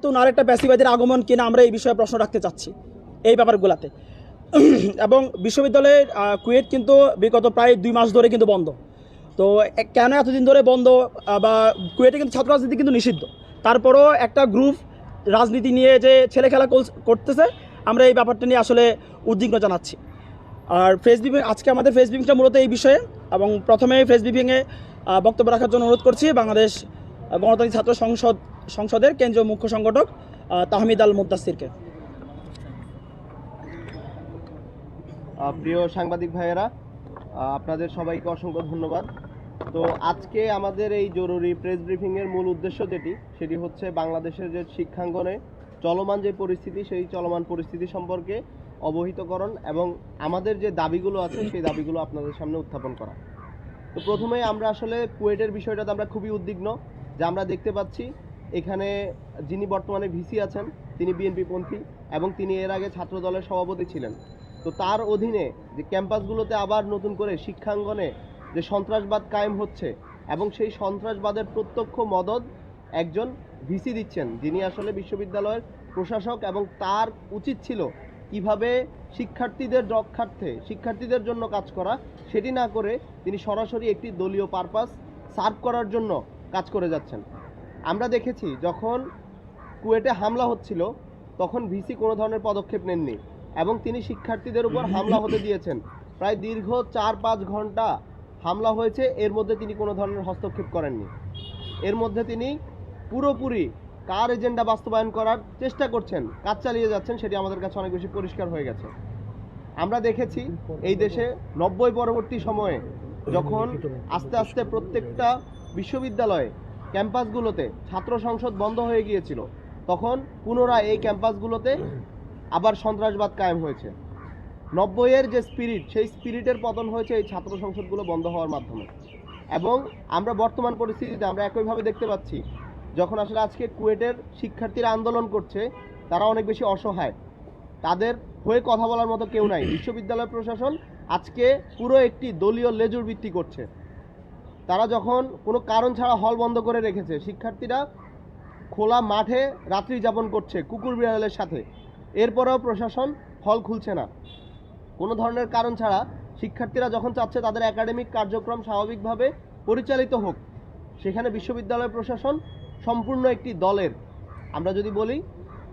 নতুন আরেকটা প্যাসিবাদের আগমন কিনা আমরা এই বিষয়ে প্রশ্ন রাখতে চাচ্ছি এই ব্যাপারগুলোতে। এবং বিশ্ববিদ্যালয়ের কুয়েট কিন্তু বিগত প্রায় 2 মাস ধরে কিন্তু বন্ধ। তো কেন এতদিন ধরে বন্ধ? বা কুয়েটে কিন্তু ছাত্র রাজনীতি কিন্তু নিষিদ্ধ, তারপরও একটা গ্রুপ রাজনীতি নিয়ে যে ছেলে খেলা করতেছে, আমরা এই ব্যাপারটা নিয়ে আসলে উদ্বিগ্ন জানাচ্ছি। আর ফেসবুক আজকে আমাদের ফেসবুকটা মূলত এই বিষয়ে, এবং প্রথমে ফেসবুকে বক্তব্য রাখার জন্য অনুরোধ করছি বাংলাদেশ গণতান্ত্রিক ছাত্র সংসদের কেন্দ্রীয় মুখ্য সংগঠক তাহমিদ আল মুদ্দাসিরকে। প্রিয় সাংবাদিক ভাইয়েরা, আপনাদের সবাইকে অসংখ্য ধন্যবাদ। তো আজকে আমাদের এই জরুরি প্রেস ব্রিফিংয়ের মূল উদ্দেশ্য সেটি হচ্ছে বাংলাদেশের যে শিক্ষাঙ্গনে চলমান যে পরিস্থিতি, সেই চলমান পরিস্থিতি সম্পর্কে অবহিতকরণ এবং আমাদের যে দাবিগুলো আছে সেই দাবিগুলো আপনাদের সামনে উত্থাপন করা। তো প্রথমে আমরা আসলে কুয়েটের বিষয়টাতে আমরা খুবই উদ্বিগ্ন, যে আমরা দেখতে পাচ্ছি এখানে যিনি বর্তমানে ভিসি আছেন তিনি বিএনপিপন্থী এবং তিনি এর আগে ছাত্র দলের সভাপতি ছিলেন। তো তার অধীনে যে ক্যাম্পাসগুলোতে আবার নতুন করে শিক্ষাঙ্গনে যে সন্ত্রাসবাদ কায়েম হচ্ছে এবং সেই সন্ত্রাসবাদের প্রত্যক্ষ মদদ একজন ভিসি দিচ্ছেন, যিনি আসলে বিশ্ববিদ্যালয়ের প্রশাসক, এবং তার উচিত ছিল কিভাবে শিক্ষার্থীদের রক্ষার্থে শিক্ষার্থীদের জন্য কাজ করা, সেটি না করে তিনি সরাসরি একটি দলীয় পারপাস সার্ভ করার জন্য কাজ করে যাচ্ছেন। আমরা দেখেছি যখন কুয়েটে হামলা হচ্ছিল তখন ভিসি কোনো ধরনের পদক্ষেপ নেননি এবং তিনি শিক্ষার্থীদের উপর হামলা হতে দিয়েছেন। প্রায় দীর্ঘ 4-5 ঘন্টা হামলা হয়েছে, এর মধ্যে তিনি কোনো ধরনের হস্তক্ষেপ করেননি। এর মধ্যে তিনি পুরোপুরি কার এজেন্ডা বাস্তবায়ন করার চেষ্টা করছেন, কাজ চালিয়ে যাচ্ছেন, সেটি আমাদের কাছে অনেক বেশি পরিষ্কার হয়ে গেছে। আমরা দেখেছি এই দেশে 90 পরবর্তী সময়ে যখন আস্তে আস্তে প্রত্যেকটা বিশ্ববিদ্যালয়ে ক্যাম্পাসগুলোতে ছাত্র সংসদ বন্ধ হয়ে গিয়েছিল, তখন পুনরায় এই ক্যাম্পাসগুলোতে আবার সন্ত্রাসবাদ কায়েম হয়েছে। 90-এর যে স্পিরিট, সেই স্পিরিটের পতন হয়েছে এই ছাত্র সংসদগুলো বন্ধ হওয়ার মাধ্যমে। এবং আমরা বর্তমান পরিস্থিতিতে আমরা একইভাবে দেখতে পাচ্ছি, যখন আসলে আজকে কুয়েটের শিক্ষার্থীরা আন্দোলন করছে, তারা অনেক বেশি অসহায়, তাদের হয়ে কথা বলার মতো কেউ নাই। বিশ্ববিদ্যালয় প্রশাসন আজকে পুরো একটি দলীয় লেজুর ভিত্তি করছে। তারা যখন কোনো কারণ ছাড়া হল বন্ধ করে রেখেছে, শিক্ষার্থীরা খোলা মাঠে রাত্রি যাপন করছে কুকুর বিড়ালের সাথে, এরপরেও প্রশাসন হল খুলছে না কোনো ধরনের কারণ ছাড়া। শিক্ষার্থীরা যখন চাচ্ছে তাদের একাডেমিক কার্যক্রম স্বাভাবিকভাবে পরিচালিত হোক, সেখানে বিশ্ববিদ্যালয় প্রশাসন সম্পূর্ণ একটি দলের, আমরা যদি বলি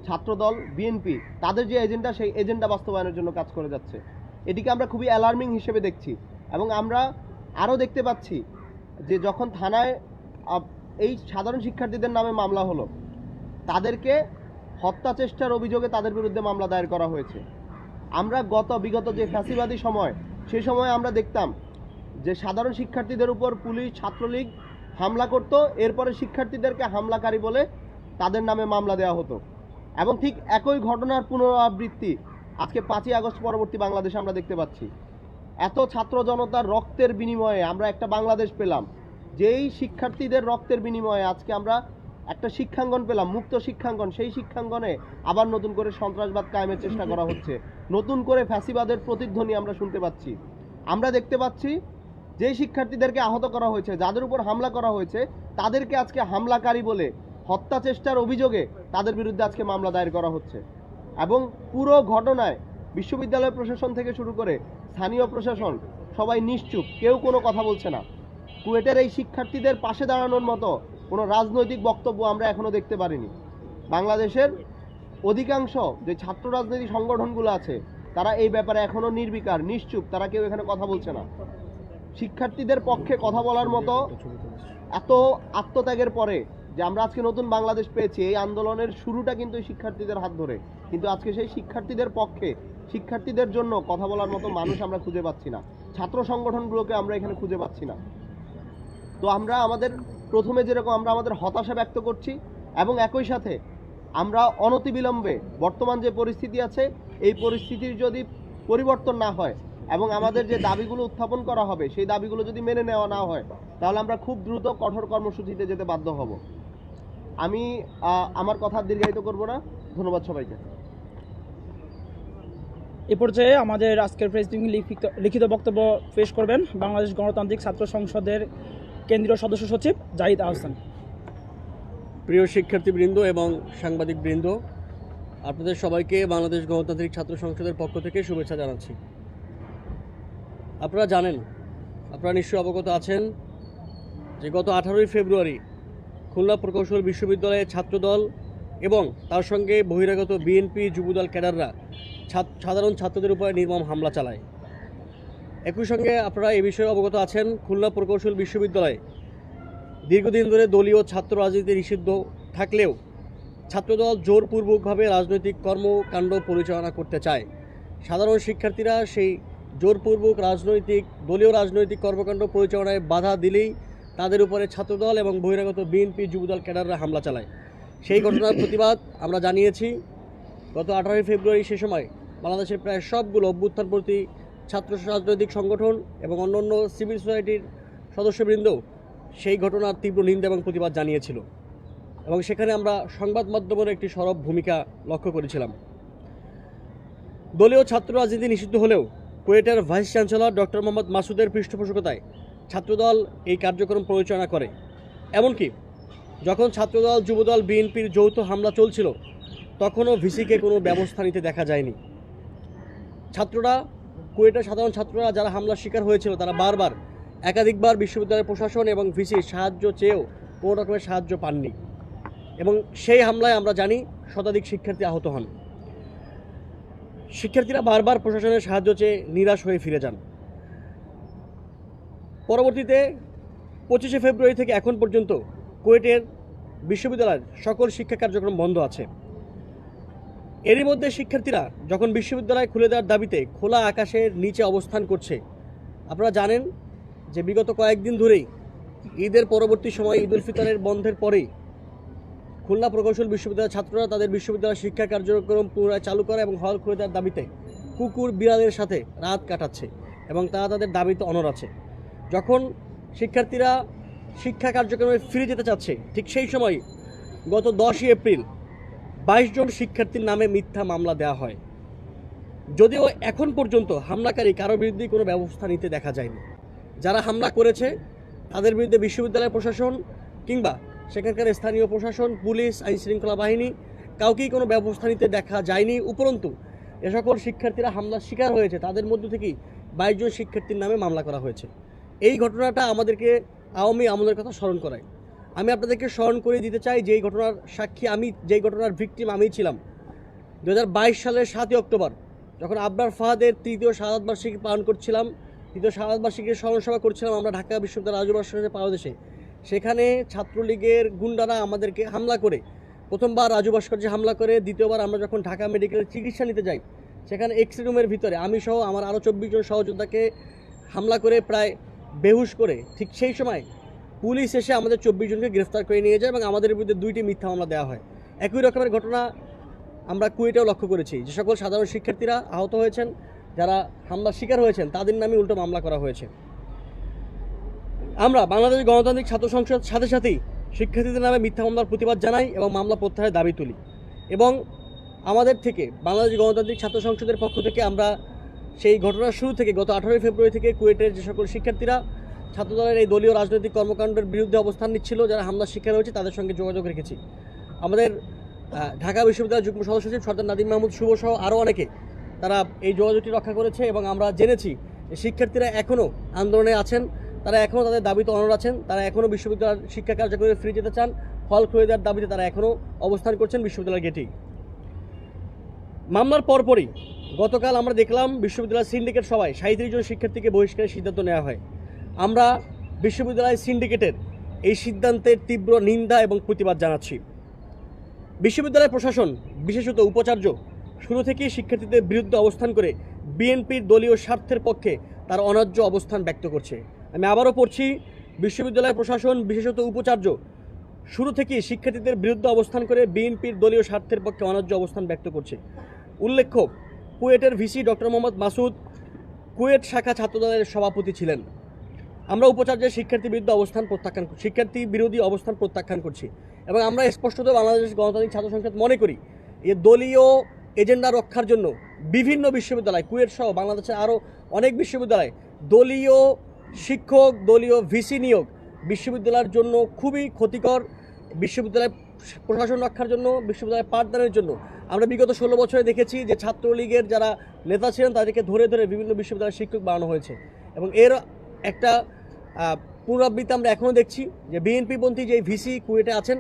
ছাত্রদল, বিএনপি, তাদের যে এজেন্ডা, সেই এজেন্ডা বাস্তবায়নের জন্য কাজ করে যাচ্ছে। এটিকে আমরা খুবই অ্যালার্মিং হিসেবে দেখছি। এবং আমরা আরও দেখতে পাচ্ছি যে যখন থানায় এই সাধারণ শিক্ষার্থীদের নামে মামলা হলো, তাদেরকে হত্যা চেষ্টার অভিযোগে তাদের বিরুদ্ধে মামলা দায়ের করা হয়েছে। আমরা বিগত যে ফ্যাসিবাদী সময়, সেই সময় আমরা দেখতাম যে সাধারণ শিক্ষার্থীদের উপর পুলিশ, ছাত্রলীগ হামলা করত, এরপরে শিক্ষার্থীদেরকে হামলাকারী বলে তাদের নামে মামলা দেওয়া হতো। এবং ঠিক একই ঘটনার পুনরাবৃত্তি আজকে 5ই আগস্ট পরবর্তী বাংলাদেশে আমরা দেখতে পাচ্ছি। এত ছাত্র জনতার রক্তের বিনিময়ে আমরা একটা বাংলাদেশ পেলাম, যেই শিক্ষার্থীদের রক্তের বিনিময়ে আজকে আমরা একটা শিক্ষাঙ্গন পেলাম, মুক্ত শিক্ষাঙ্গন। সেই শিক্ষাঙ্গনে আবার নতুন করে সন্ত্রাসবাদ কায়েমের চেষ্টা করা হচ্ছে, নতুন করে ফ্যাসিবাদের প্রতিধ্বনি আমরা শুনতে পাচ্ছি। আমরা দেখতে পাচ্ছি যেই শিক্ষার্থীদেরকে আহত করা হয়েছে, যাদের উপর হামলা করা হয়েছে, তাদেরকে আজকে হামলাকারী বলে হত্যা চেষ্টার অভিযোগে তাদের বিরুদ্ধে আজকে মামলা দায়ের করা হচ্ছে। এবং পুরো ঘটনায় বিশ্ববিদ্যালয় প্রশাসন থেকে শুরু করে স্থানীয় প্রশাসন সবাই নিশ্চুপ, কেউ কোনো কথা বলছে না। কুয়েটের এই শিক্ষার্থীদের পাশে দাঁড়ানোর মতো কোনো রাজনৈতিক বক্তব্য আমরা এখনো দেখতে পারিনি। বাংলাদেশের অধিকাংশ যে ছাত্র রাজনৈতিক সংগঠনগুলো আছে, তারা এই ব্যাপারে এখনো নির্বিকার, নিশ্চুপ, তারা কেউ এখানে কথা বলছে না। শিক্ষার্থীদের পক্ষে কথা বলার মতো এত আত্মত্যাগের পরে যে আমরা আজকে নতুন বাংলাদেশ পেয়েছি, এই আন্দোলনের শুরুটা কিন্তু শিক্ষার্থীদের হাত ধরে, কিন্তু আজকে সেই শিক্ষার্থীদের পক্ষে, শিক্ষার্থীদের জন্য কথা বলার মতো মানুষ আমরা খুঁজে পাচ্ছি না, ছাত্র সংগঠনগুলোকে আমরা এখানে খুঁজে পাচ্ছি না। তো আমরা আমাদের প্রথমে যেরকম আমরা আমাদের হতাশা ব্যক্ত করছি, এবং একই সাথে আমরা অনতিবিলম্বে বর্তমান যে পরিস্থিতি আছে, এই পরিস্থিতির যদি পরিবর্তন না হয় এবং আমাদের যে দাবিগুলো উত্থাপন করা হবে, সেই দাবিগুলো যদি মেনে নেওয়া না হয়, তাহলে আমরা খুব দ্রুত কঠোর কর্মসূচিতে যেতে বাধ্য হব। আমি আমার কথা দীর্ঘায়িত করব না। ধন্যবাদ সবাইকে। এ পর্যায়ে আমাদের আজকের প্রেস ব্রিফিং লিখিত বক্তব্য পেশ করবেন বাংলাদেশ গণতান্ত্রিক ছাত্র সংসদের কেন্দ্রীয় সদস্য সচিব জাহিদ আহসান। প্রিয় শিক্ষার্থীবৃন্দ এবং সাংবাদিকবৃন্দ, আপনাদের সবাইকে বাংলাদেশ গণতান্ত্রিক ছাত্র সংসদের পক্ষ থেকে শুভেচ্ছা জানাচ্ছি। আপনারা জানেন, আপনারা নিশ্চয়ই অবগত আছেন যে গত 18ই ফেব্রুয়ারি খুলনা প্রকৌশল বিশ্ববিদ্যালয়ের ছাত্রদল এবং তার সঙ্গে বহিরাগত বিএনপি যুবদল ক্যাডাররা সাধারণ ছাত্রদের উপরে নির্মম হামলা চালায়। একই সঙ্গে আপনারা এ বিষয়ে অবগত আছেন, খুলনা প্রকৌশল বিশ্ববিদ্যালয়ে দীর্ঘদিন ধরে দলীয় ছাত্র রাজনীতি নিষিদ্ধ থাকলেও ছাত্রদল জোরপূর্বকভাবে রাজনৈতিক কর্মকাণ্ড পরিচালনা করতে চায়। সাধারণ শিক্ষার্থীরা সেই জোরপূর্বক দলীয় রাজনৈতিক কর্মকাণ্ড পরিচালনায় বাধা দিলেই তাদের উপরে ছাত্রদল এবং বহিরাগত বিএনপি যুবদল ক্যাডাররা হামলা চালায়। সেই ঘটনার প্রতিবাদ আমরা জানিয়েছি। গত 18ই ফেব্রুয়ারি সে সময় বাংলাদেশের প্রায় সবগুলো অভ্যুত্থানপন্থী ছাত্র রাজনৈতিক সংগঠন এবং অন্যান্য সিভিল সোসাইটির সদস্যবৃন্দ সেই ঘটনার তীব্র নিন্দা এবং প্রতিবাদ জানিয়েছিল এবং সেখানে আমরা সংবাদ মাধ্যমের একটি সরব ভূমিকা লক্ষ্য করেছিলাম। দলীয় ছাত্র রাজনীতি নিষিদ্ধ হলেও কুয়েটের ভাইস চ্যান্সেলর ডক্টর মোহাম্মদ মাসুদের পৃষ্ঠপোষকতায় ছাত্রদল এই কার্যক্রম পরিচালনা করে। এমনকি যখন ছাত্রদল যুবদল বিএনপির যৌথ হামলা চলছিল তখনও ভিসিকে কোনো ব্যবস্থা নিতে দেখা যায়নি। কুয়েটের সাধারণ ছাত্ররা যারা হামলার শিকার হয়েছিল তারা বারবার একাধিকবার বিশ্ববিদ্যালয়ের প্রশাসন এবং ভিসির সাহায্য চেয়েও কোনো রকমের সাহায্য পাননি এবং সেই হামলায় আমরা জানি শতাধিক শিক্ষার্থী আহত হন। শিক্ষার্থীরা বারবার প্রশাসনের সাহায্য চেয়ে নিরাশ হয়ে ফিরে যান। পরবর্তীতে 25শে ফেব্রুয়ারি থেকে এখন পর্যন্ত কুয়েটের বিশ্ববিদ্যালয়ের সকল শিক্ষা কার্যক্রম বন্ধ আছে। এরই মধ্যে শিক্ষার্থীরা যখন বিশ্ববিদ্যালয় খুলে দেওয়ার দাবিতে খোলা আকাশের নিচে অবস্থান করছে, আপনারা জানেন যে বিগত কয়েকদিন ধরেই ঈদের পরবর্তী সময় ঈদ উল ফিতরের বন্ধের পরেই খুলনা প্রকৌশল বিশ্ববিদ্যালয়ের ছাত্ররা তাদের বিশ্ববিদ্যালয়ের শিক্ষা কার্যক্রম পুনরায় চালু করা এবং হল খুলে দেওয়ার দাবিতে কুকুর বিড়ালের সাথে রাত কাটাচ্ছে এবং তারা তাদের দাবিতে অনড় আছে। যখন শিক্ষার্থীরা শিক্ষা কার্যক্রমে ফিরে যেতে চাচ্ছে, ঠিক সেই সময় গত 10ই এপ্রিল 22 জন শিক্ষার্থীর নামে মিথ্যা মামলা দেওয়া হয়। যদিও এখন পর্যন্ত হামলাকারী কারো বিরুদ্ধে কোনো ব্যবস্থা নিতে দেখা যায়নি। যারা হামলা করেছে তাদের বিরুদ্ধে বিশ্ববিদ্যালয় প্রশাসন কিংবা সেখানকার স্থানীয় প্রশাসন, পুলিশ, আইনশৃঙ্খলা বাহিনী কাউকেই কোনো ব্যবস্থা নিতে দেখা যায়নি। উপরন্তু এ সকল শিক্ষার্থীরা হামলার শিকার হয়েছে তাদের মধ্য থেকেই 22 জন শিক্ষার্থীর নামে মামলা করা হয়েছে। এই ঘটনাটা আমাদেরকে আওয়ামী আমলের কথা স্মরণ করায়। আমি আপনাদেরকে স্মরণ করে দিতে চাই যে এই ঘটনার সাক্ষী আমি, যেই ঘটনার ভিকটিম আমি ছিলাম। 2022 সালের 7ই অক্টোবর যখন আবরার ফাহাদের তৃতীয় শাহাদাত বার্ষিকী পালন করছিলাম, তৃতীয় শাহাদাত বার্ষিকীর স্মরণসভা করছিলাম আমরা ঢাকা বিশ্ববিদ্যালয় রাজু ভাস্কর্যের পাদদেশে। সেখানে ছাত্রলীগের গুন্ডারা আমাদেরকে হামলা করে, প্রথমবার রাজু ভাস্কর্যে হামলা করে, দ্বিতীয়বার আমরা যখন ঢাকা মেডিকেলে চিকিৎসা নিতে যাই সেখানে এক্স রুমের ভিতরে আমি সহ আমার আরও 24 জন সহযোদ্ধাকে হামলা করে প্রায় বেহুশ করে, ঠিক সেই সময় পুলিশ এসে আমাদের 24 জনকে গ্রেফতার করে নিয়ে যায় এবং আমাদের বিরুদ্ধে 2টি মিথ্যা মামলা দেওয়া হয়। একই রকমের ঘটনা আমরা কুয়েটেও লক্ষ্য করেছি। যে সকল সাধারণ শিক্ষার্থীরা আহত হয়েছেন, যারা হামলার শিকার হয়েছেন, তাদের নামে উল্টো মামলা করা হয়েছে। আমরা বাংলাদেশ গণতান্ত্রিক ছাত্র সংসদ সাথে সাথেই শিক্ষার্থীদের নামে মিথ্যা মামলার প্রতিবাদ জানাই এবং মামলা প্রত্যাহারের দাবি তুলি। এবং আমাদের থেকে বাংলাদেশ গণতান্ত্রিক ছাত্র সংসদের পক্ষ থেকে আমরা সেই ঘটনার শুরু থেকে গত 18ই ফেব্রুয়ারি থেকে কুয়েটের যে সকল শিক্ষার্থীরা ছাত্রদলের এই দলীয় রাজনৈতিক কর্মকাণ্ডের বিরুদ্ধে অবস্থান নিচ্ছিল, যারা হামলার শিকার হয়েছে, তাদের সঙ্গে যোগাযোগ রেখেছি। আমাদের ঢাকা বিশ্ববিদ্যালয়ের যুগ্ম সদস্য সচিব সর্দার নাদিম মাহমুদ শুভ সহ আরও অনেকে তারা এই যোগাযোগটি রক্ষা করেছে এবং আমরা জেনেছি যে শিক্ষার্থীরা এখনও আন্দোলনে আছেন, তারা এখনও তাদের দাবিতে অনড় আছেন, তারা এখনও বিশ্ববিদ্যালয়ের শিক্ষা কার্যক্রমে ফিরে যেতে চান, হল খুলে দেওয়ার দাবিতে তারা এখনও অবস্থান করছেন বিশ্ববিদ্যালয়ের গেটেই। মামলার পরপরই গতকাল আমরা দেখলাম বিশ্ববিদ্যালয়ের সিন্ডিকেট সভায় 37 জন শিক্ষার্থীকে বহিষ্কারের সিদ্ধান্ত নেওয়া হয়। আমরা বিশ্ববিদ্যালয় সিন্ডিকেটের এই সিদ্ধান্তের তীব্র নিন্দা এবং প্রতিবাদ জানাচ্ছি। বিশ্ববিদ্যালয় প্রশাসন, বিশেষত উপাচার্য, শুরু থেকেই শিক্ষার্থীদের বিরুদ্ধে অবস্থান করে বিএনপির দলীয় স্বার্থের পক্ষে তার অন্যায্য অবস্থান ব্যক্ত করছে। আমি আবারও পড়ছি, বিশ্ববিদ্যালয় প্রশাসন, বিশেষত উপাচার্য, শুরু থেকেই শিক্ষার্থীদের বিরুদ্ধে অবস্থান করে বিএনপির দলীয় স্বার্থের পক্ষে অন্যায্য অবস্থান ব্যক্ত করছে। উল্লেখ্য, কুয়েটের ভিসি ডক্টর মোহাম্মদ মাসুদ কুয়েট শাখা ছাত্রদলের সভাপতি ছিলেন। আমরা উপাচার্যের শিক্ষার্থী বিরোধী অবস্থান প্রত্যাখ্যান করছি এবং আমরা স্পষ্টত বাংলাদেশ গণতান্ত্রিক ছাত্র সংসদ মনে করি যে দলীয় এজেন্ডা রক্ষার জন্য বিভিন্ন বিশ্ববিদ্যালয়, কুয়েট সহ বাংলাদেশের আরও অনেক বিশ্ববিদ্যালয় দলীয় শিক্ষক, দলীয় ভিসি নিয়োগ বিশ্ববিদ্যালয়ের জন্য খুবই ক্ষতিকর, বিশ্ববিদ্যালয় প্রশাসন রক্ষার জন্য, বিশ্ববিদ্যালয়ে পাঠদানের জন্য আমরা বিগত 16 বছরে দেখেছি যে ছাত্রলীগের যারা নেতা ছিলেন তাদেরকে ধরে ধরে বিভিন্ন বিশ্ববিদ্যালয়ের শিক্ষক বানানো হয়েছে। এবং এর একটা পুনরাবৃত্তি আমরা এখনও দেখছি যে বিএনপিপন্থী যে ভিসি কুয়েটে আছেন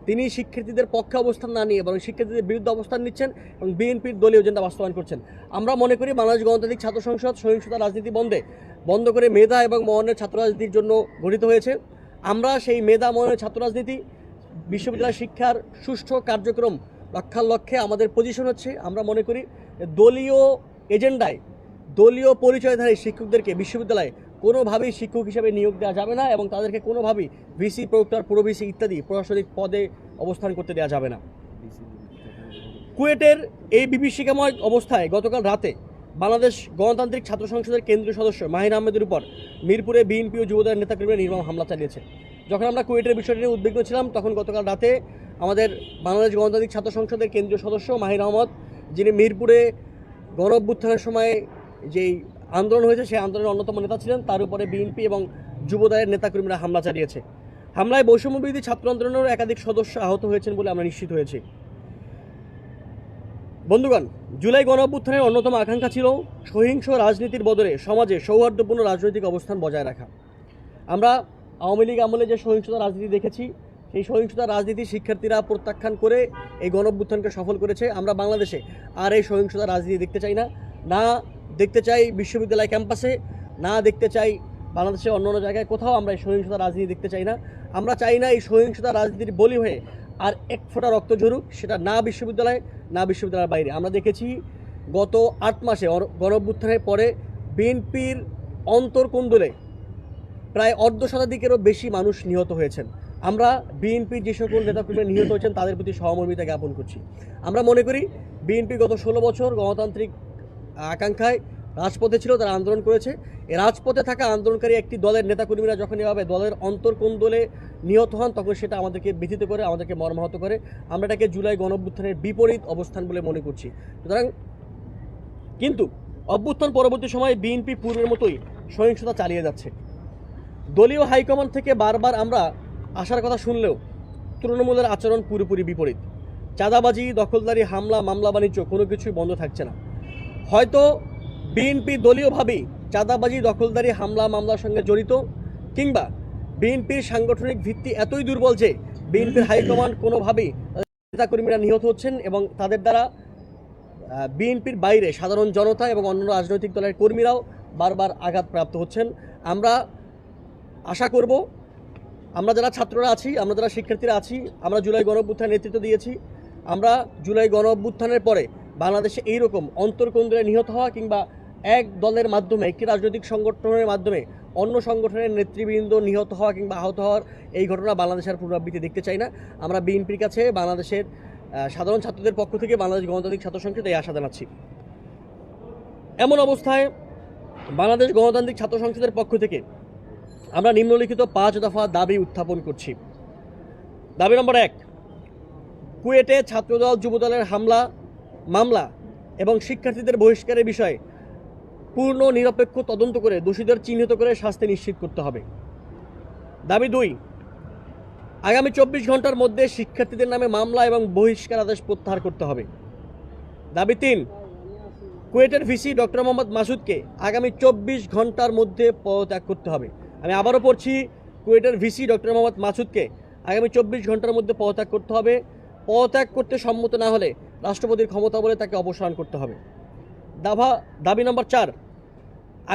তিনি শিক্ষার্থীদের পক্ষে অবস্থান না নিয়ে বরং শিক্ষার্থীদের বিরুদ্ধে অবস্থান নিচ্ছেন এবং বিএনপির দলীয় এজেন্ডা বাস্তবায়ন করছেন। আমরা মনে করি বাংলাদেশ গণতান্ত্রিক ছাত্র সংসদ সহিংসতা রাজনীতি বন্ধ করে মেধা এবং মননের ছাত্র রাজনীতির জন্য গঠিত হয়েছে। আমরা সেই মেধা মননের ছাত্র রাজনীতি, বিশ্ববিদ্যালয় শিক্ষার সুষ্ঠু কার্যক্রম রক্ষার লক্ষ্যে আমাদের পজিশন হচ্ছে, আমরা মনে করি দলীয় এজেন্ডায় দলীয় পরিচয়ধারী শিক্ষকদেরকে বিশ্ববিদ্যালয়ে কোনোভাবেই শিক্ষক হিসেবে নিয়োগ দেওয়া যাবে না এবং তাদেরকে কোনোভাবেই ভিসি, প্রক্টর, পুরো ভিসি ইত্যাদি প্রশাসনিক পদে অবস্থান করতে দেওয়া যাবে না। কুয়েটের এই বিভীষিকাময় অবস্থায় গতকাল রাতে বাংলাদেশ গণতান্ত্রিক ছাত্র সংসদের কেন্দ্রীয় সদস্য মাহির আহমেদের উপর মিরপুরে বিএনপি ও যুবদলের নেতাকর্মীরা নির্মম হামলা চালিয়েছে। যখন আমরা কুয়েটের বিষয়টি নিয়ে উদ্বিগ্ন ছিলাম তখন গতকাল রাতে আমাদের বাংলাদেশ গণতান্ত্রিক ছাত্র সংসদের কেন্দ্রীয় সদস্য মাহির আহমদ, যিনি মিরপুরে গণ অভ্যুত্থানের সময় যেই আন্দোলন হয়েছে সেই আন্দোলনের অন্যতম নেতা ছিলেন, তার উপরে বিএনপি এবং যুবদলের নেতাকর্মীরা হামলা চালিয়েছে। হামলায় বৈষম্যবিরোধী ছাত্র আন্দোলনের একাধিক সদস্য আহত হয়েছেন বলে আমরা নিশ্চিত হয়েছি। বন্ধুগণ, জুলাই গণ অভ্যুত্থানের অন্যতম আকাঙ্ক্ষা ছিল সহিংস রাজনীতির বদলে সমাজে সৌহার্দ্যপূর্ণ রাজনৈতিক অবস্থান বজায় রাখা। আমরা আওয়ামী লীগ আমলে যে সহিংসতা রাজনীতি দেখেছি সেই সহিংসতা রাজনীতি শিক্ষার্থীরা প্রত্যাখ্যান করে এই গণ অভ্যুত্থানকে সফল করেছে। আমরা বাংলাদেশে আর এই সহিংসতা রাজনীতি দেখতে চাই না, না দেখতে চাই বিশ্ববিদ্যালয় ক্যাম্পাসে, না দেখতে চাই বাংলাদেশে অন্য অন্য জায়গায় কোথাও আমরা এই সহিংসতা রাজনীতি দেখতে চাই না। আমরা চাই না এই সহিংসতা রাজনীতির বলি হয়ে আর এক ফোঁটা রক্ত ঝরুক, সেটা না বিশ্ববিদ্যালয় না বিশ্ববিদ্যালয়ের বাইরে। আমরা দেখেছি গত 8 মাসে গণ অভ্যুত্থানের পরে বিএনপির অন্তর্কোন্দলে প্রায় অর্ধশতাধিকেরও বেশি মানুষ নিহত হয়েছেন। আমরা বিএনপির যে সকল নেতাকর্মীরা নিহত হয়েছেন তাদের প্রতি সহমর্মিতা জ্ঞাপন করছি। আমরা মনে করি বিএনপি গত 16 বছর গণতান্ত্রিক আকাঙ্ক্ষায় রাজপথে ছিল, তারা আন্দোলন করেছে। এই রাজপথে থাকা আন্দোলনকারী একটি দলের নেতাকর্মীরা যখন এভাবে দলের অন্তর্কোন্দলে নিহত হন তখন সেটা আমাদেরকে ব্যথিত করে, আমাদেরকে মর্মাহত করে। আমরা এটাকে জুলাই গণ অভ্যুত্থানের বিপরীত অবস্থান বলে মনে করছি। সুতরাং কিন্তু অভ্যুত্থান পরবর্তী সময়ে বিএনপি পূর্বের মতোই সহিংসতা চালিয়ে যাচ্ছে। দলীয় হাইকমান্ড থেকে বারবার আমরা আসার কথা শুনলেও তৃণমূলের আচরণ পুরোপুরি বিপরীত। চাঁদাবাজি, দখলদারি, হামলা, মামলা বাণিজ্য কোনো কিছুই বন্ধ থাকছে না। হয়তো বিএনপি দলীয়ভাবেই চাঁদাবাজি, দখলদারি, হামলা মামলার সঙ্গে জড়িত, কিংবা বিএনপির সাংগঠনিক ভিত্তি এতই দুর্বল যে বিএনপির হাইকমান্ড কোনোভাবেই নেতাকর্মীরা নিহত হচ্ছেন এবং তাদের দ্বারা বিএনপির বাইরে সাধারণ জনতা এবং অন্য রাজনৈতিক দলের কর্মীরাও বারবার আঘাতপ্রাপ্ত হচ্ছেন। আমরা আশা করব আমরা যারা ছাত্ররা আছি, আমরা যারা শিক্ষার্থীরা আছি, আমরা জুলাই গণ অভ্যুত্থানের নেতৃত্ব দিয়েছি, আমরা জুলাই গণ অভ্যুত্থানের পরে বাংলাদেশে এইরকম অন্তর্কোন্দলে নিহত হওয়া কিংবা এক দলের মাধ্যমে, একটি রাজনৈতিক সংগঠনের মাধ্যমে অন্য সংগঠনের নেতৃবৃন্দ নিহত হওয়া কিংবা আহত হওয়ার এই ঘটনা বাংলাদেশের পুনরাবৃত্তি দেখতে চাই না। আমরা বিএনপির কাছে বাংলাদেশের সাধারণ ছাত্রদের পক্ষ থেকে বাংলাদেশ গণতান্ত্রিক ছাত্র সংসদ এই আশা জানাচ্ছি। এমন অবস্থায় বাংলাদেশ গণতান্ত্রিক ছাত্র সংসদের পক্ষ থেকে আমরা নিম্নলিখিত 5 দফা দাবি উত্থাপন করছি। দাবি নম্বর 1, কুয়েটে ছাত্রদল যুবদলের হামলা, মামলা এবং শিক্ষার্থীদের বহিষ্কারের বিষয়ে পূর্ণ নিরপেক্ষ তদন্ত করে দোষীদের চিহ্নিত করে শাস্তি নিশ্চিত করতে হবে। দাবি 2, আগামী 24 ঘন্টার মধ্যে শিক্ষার্থীদের নামে মামলা এবং বহিষ্কার আদেশ প্রত্যাহার করতে হবে। দাবি 3, কুয়েটের ভিসি ডক্টর মোহাম্মদ মাসুদকে আগামী 24 ঘন্টার মধ্যে পদত্যাগ করতে হবে। আমি আবারও পড়ছি, কুয়েটের ভিসি ডক্টর মোহাম্মদ মাসুদকে আগামী 24 ঘন্টার মধ্যে পদত্যাগ করতে হবে। পদত্যাগ করতে সম্মত না হলে রাষ্ট্রপতির ক্ষমতা বলে তাকে অপসারণ করতে হবে। দাবি নম্বর 4,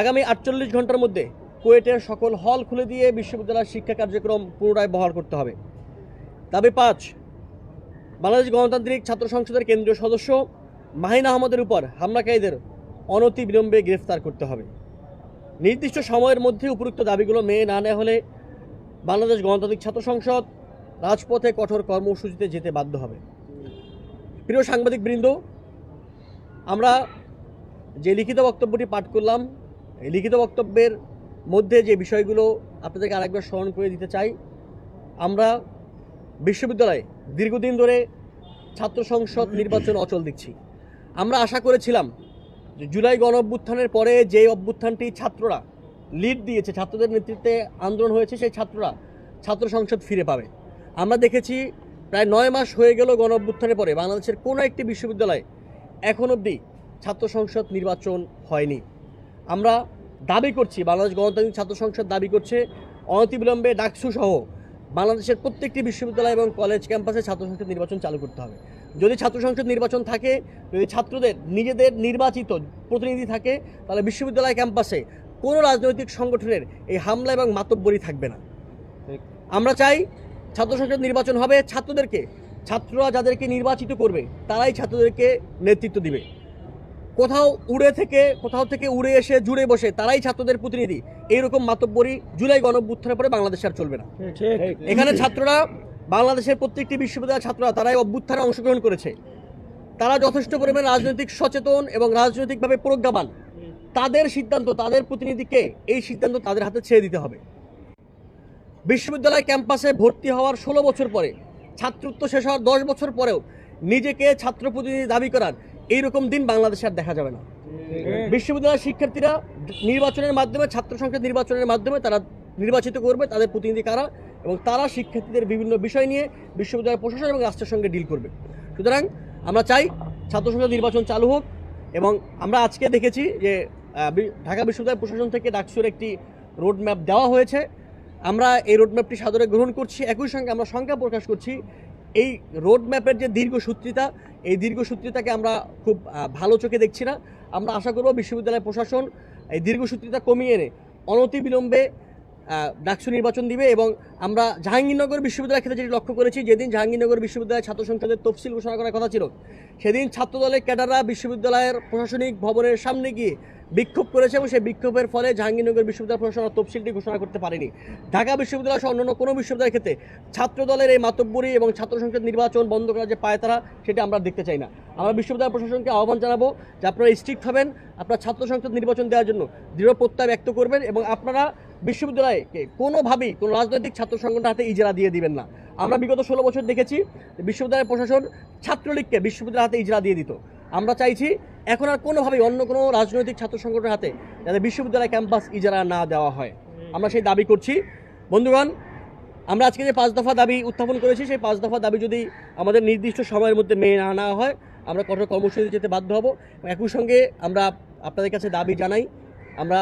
আগামী 48 ঘন্টার মধ্যে কুয়েটের সকল হল খুলে দিয়ে বিশ্ববিদ্যালয়ের শিক্ষা কার্যক্রম পুনরায় বহাল করতে হবে। দাবি 5, বাংলাদেশ গণতান্ত্রিক ছাত্র সংসদের কেন্দ্রীয় সদস্য মাহিন আহমদের উপর হামলাকারীদের অনতি বিলম্বে গ্রেফতার করতে হবে। নির্দিষ্ট সময়ের মধ্যে উপযুক্ত দাবিগুলো মেনে না নেওয়া হলে বাংলাদেশ গণতান্ত্রিক ছাত্র সংসদ রাজপথে কঠোর কর্মসূচিতে যেতে বাধ্য হবে। প্রিয় সাংবাদিক বৃন্দ, আমরা যে লিখিত বক্তব্যটি পাঠ করলাম, এই লিখিত বক্তব্যের মধ্যে যে বিষয়গুলো আপনাদেরকে আরেকবার স্মরণ করে দিতে চাই। আমরা বিশ্ববিদ্যালয়ে দীর্ঘদিন ধরে ছাত্র সংসদ নির্বাচন অচল দেখছি। আমরা আশা করেছিলাম যে জুলাই গণ অভ্যুত্থানের পরে যে অভ্যুত্থানটি ছাত্ররা লিড দিয়েছে, ছাত্রদের নেতৃত্বে আন্দোলন হয়েছে, সেই ছাত্ররা ছাত্র সংসদ ফিরে পাবে। আমরা দেখেছি প্রায় 9 মাস হয়ে গেল গণ অভ্যুত্থানের পরে বাংলাদেশের কোনো একটি বিশ্ববিদ্যালয়ে এখন অবধি ছাত্র সংসদ নির্বাচন হয়নি। আমরা দাবি করছি, বাংলাদেশ গণতান্ত্রিক ছাত্র সংসদ দাবি করছে অনতিবিলম্বে ডাকসু সহ বাংলাদেশের প্রত্যেকটি বিশ্ববিদ্যালয় এবং কলেজ ক্যাম্পাসে ছাত্র সংসদ নির্বাচন চালু করতে হবে। যদি ছাত্র সংসদ নির্বাচন থাকে, যদি ছাত্রদের নিজেদের নির্বাচিত প্রতিনিধি থাকে, তাহলে বিশ্ববিদ্যালয় ক্যাম্পাসে কোনো রাজনৈতিক সংগঠনের এই হামলা এবং মাতব্বরি থাকবে না। আমরা চাই ছাত্র সংসদ নির্বাচন হবে, ছাত্ররা যাদেরকে নির্বাচিত করবে তারাই ছাত্রদেরকে নেতৃত্ব দিবে। কোথাও থেকে উড়ে এসে জুড়ে বসে তারাই ছাত্রদের প্রতিনিধি, এইরকম মাতব্বরি জুলাই গণঅভ্যুত্থানের পরে বাংলাদেশে আর চলবে না। এখানে ছাত্ররা, বাংলাদেশের প্রত্যেকটি বিশ্ববিদ্যালয়ের ছাত্ররা তারাই অভ্যুত্থানে অংশগ্রহণ করেছে, তারা যথেষ্ট পরিমাণে রাজনৈতিক সচেতন এবং রাজনৈতিকভাবে প্রজ্ঞাবান। তাদের সিদ্ধান্ত, তাদের প্রতিনিধিকে এই সিদ্ধান্ত তাদের হাতে ছেড়ে দিতে হবে। বিশ্ববিদ্যালয় ক্যাম্পাসে ভর্তি হওয়ার 16 বছর পরে, ছাত্রত্ব শেষ হওয়ার 10 বছর পরেও নিজেকে ছাত্র প্রতিনিধি দাবি করার এইরকম দিন বাংলাদেশে আর দেখা যাবে না। বিশ্ববিদ্যালয়ের শিক্ষার্থীরা নির্বাচনের মাধ্যমে, ছাত্র সংসদ নির্বাচনের মাধ্যমে তারা নির্বাচিত করবে তাদের প্রতিনিধি কারা, এবং তারা শিক্ষার্থীদের বিভিন্ন বিষয় নিয়ে বিশ্ববিদ্যালয় প্রশাসন এবং রাষ্ট্রের সঙ্গে ডিল করবে। সুতরাং আমরা চাই ছাত্র সংসদ নির্বাচন চালু হোক, এবং আমরা আজকে দেখেছি যে ঢাকা বিশ্ববিদ্যালয় প্রশাসন থেকে ডাকসুর একটি রোড ম্যাপ দেওয়া হয়েছে। আমরা এই রোড ম্যাপটি সাদরে গ্রহণ করছি। একই সঙ্গে আমরা শঙ্কা প্রকাশ করছি এই রোড ম্যাপের যে দীর্ঘসূত্রিতা, এই দীর্ঘসূত্রিতাকে আমরা খুব ভালো চোখে দেখছি না। আমরা আশা করব বিশ্ববিদ্যালয় প্রশাসন এই দীর্ঘসূত্রিতা কমিয়ে এনে অনতিবিলম্বে ডাকসু নির্বাচন দিবে। এবং আমরা জাহাঙ্গীরনগর বিশ্ববিদ্যালয়ের ক্ষেত্রে যেটি লক্ষ্য করেছি, যেদিন জাহাঙ্গীরনগর বিশ্ববিদ্যালয় ছাত্র সংসদের তফসিল ঘোষণা করার কথা ছিল, সেদিন ছাত্রদলের ক্যাডাররা বিশ্ববিদ্যালয়ের প্রশাসনিক ভবনের সামনে গিয়ে বিক্ষোভ করেছে, এবং সেই বিক্ষোভের ফলে জাহাঙ্গীরনগর বিশ্ববিদ্যালয় প্রশাসন তফসিলটি ঘোষণা করতে পারেনি। ঢাকা বিশ্ববিদ্যালয় সহ অন্যান্য কোনো বিশ্ববিদ্যালয়ের ক্ষেত্রে ছাত্রদলের এই মাতব্বরি এবং ছাত্র সংসদ নির্বাচন বন্ধ করার যে পায়তারা, সেটা আমরা দেখতে চাই না। আমরা বিশ্ববিদ্যালয় প্রশাসনকে আহ্বান জানাবো যে আপনারা স্ট্রিক্ট হবেন, আপনারা ছাত্র সংসদ নির্বাচন দেওয়ার জন্য দৃঢ় প্রত্যয় ব্যক্ত করবেন, এবং আপনারা বিশ্ববিদ্যালয়কে কোনোভাবেই কোনো রাজনৈতিক ছাত্র সংগঠনের হাতে ইজারা দিয়ে দিবেন না। আমরা বিগত 16 বছর দেখেছি বিশ্ববিদ্যালয় প্রশাসন ছাত্রলীগকে বিশ্ববিদ্যালয়ের হাতে ইজারা দিয়ে দিত। আমরা চাইছি এখন আর কোনোভাবেই অন্য কোনো রাজনৈতিক ছাত্র সংগঠনের হাতে যাতে বিশ্ববিদ্যালয় ক্যাম্পাস ইজারা না দেওয়া হয়, আমরা সেই দাবি করছি। বন্ধুগণ, আমরা আজকে যে 5 দফা দাবি উত্থাপন করেছি, সেই 5 দফা দাবি যদি আমাদের নির্দিষ্ট সময়ের মধ্যে মেনে না নেওয়া হয়, আমরা কঠোর কর্মসূচি যেতে বাধ্য হব। একই সঙ্গে আমরা আপনাদের কাছে দাবি জানাই, আমরা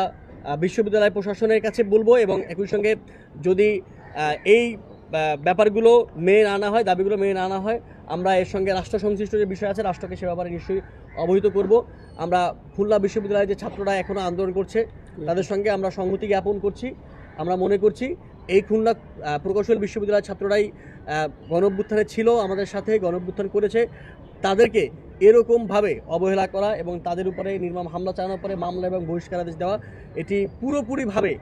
বিশ্ববিদ্যালয় প্রশাসনের কাছে বলবো, এবং একই সঙ্গে যদি এই ব্যাপারগুলো মেনে আনা হয়, দাবিগুলো মেনে আনা হয়, আমরা এর সঙ্গে রাষ্ট্র সংশ্লিষ্ট যে বিষয় আছে রাষ্ট্রকে সে ব্যাপারে নিশ্চয়ই অবহিত করব। আমরা খুলনা বিশ্ববিদ্যালয়ের যে ছাত্ররা এখনও আন্দোলন করছে তাদের সঙ্গে আমরা সংহতি জ্ঞাপন করছি। আমরা মনে করছি এই খুলনা প্রকৌশল বিশ্ববিদ্যালয়ের ছাত্ররাই গণঅভ্যুত্থানে ছিল, আমাদের সাথে গণঅভ্যুত্থান করেছে। তাদেরকে এরকমভাবে অবহেলা করা এবং তাদের উপরে নির্মম হামলা চালানোর পরে মামলা এবং বহিষ্কারাদেশ দেওয়া, এটি পুরোপুরিভাবে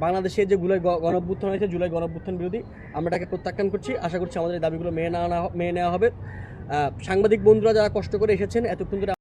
বাংলাদেশে যে গণঅভ্যুত্থান হয়েছে জুলাই গণঅভ্যুত্থান বিরোধী, আমরা এটাকে প্রত্যাখ্যান করছি। আশা করছি আমাদের এই দাবিগুলো মেনে নেওয়া হবে। সাংবাদিক বন্ধুরা যারা কষ্ট করে এসেছেন এতক্ষণ ধরে